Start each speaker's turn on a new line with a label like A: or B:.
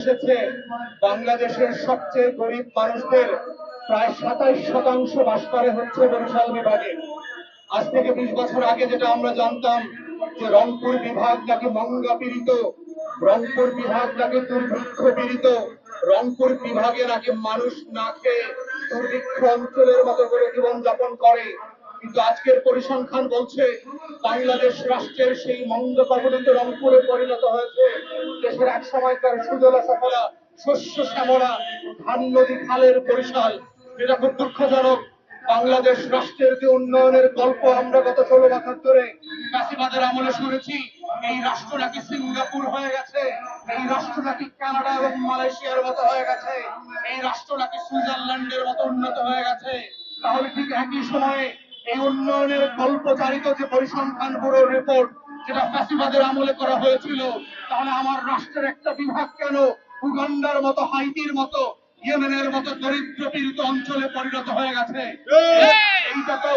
A: এসেছে বাংলাদেশের সবচেয়ে গরিব মানুষদের প্রায় 27% বাস করে হচ্ছে বরিশাল বিভাগে। আজ থেকে 20 বছর আগে যেটা আমরা জানতাম যে রংপুর বিভাগ নাকি মঙ্গা পীড়িত, রংপুর বিভাগ নাকি দুর্ভিক্ষ পীড়িত, রংপুর বিভাগে নাকি মানুষ না খেয়ে দুর্ভিক্ষ অঞ্চলের মতো করে জীবন যাপন করে। কিন্তু আজকের পরিসংখ্যান বলছে বাংলাদেশ রাষ্ট্রের সেই মঙ্গ কবলিত রংপুরে পরিণত হয়েছে দেশের এক সময়কার সুজলা সফলা শস্য শ্যামলা ধান নদী খালের বরিশাল। এটা খুব দুঃখজনক। বাংলাদেশ রাষ্ট্রের যে উন্নয়নের গল্প আমরা গত 16 বছর ধরে ফ্যাসিবাদের আমলে শুনেছি, এই রাষ্ট্র নাকি সিঙ্গাপুর হয়ে গেছে, এই রাষ্ট্র নাকি কানাডা এবং মালয়েশিয়ার মতো হয়ে গেছে, এই রাষ্ট্র নাকি সুইজারল্যান্ডের মতো উন্নত হয়ে গেছে। তাহলে ঠিক একই সময়ে এই উন্নয়নের গল্পচারিত যে পরিসংখ্যান ব্যুরোর রিপোর্ট যেটা ফ্যাসিবাদের আমলে করা হয়েছিল, তাহলে আমার রাষ্ট্রের একটা বিভাগ কেন উগান্ডার মতো, হাইতির মতো, ইয়েমেনের মতো দরিদ্র পীড়িত অঞ্চলে পরিণত হয়ে গেছে? এইটা তো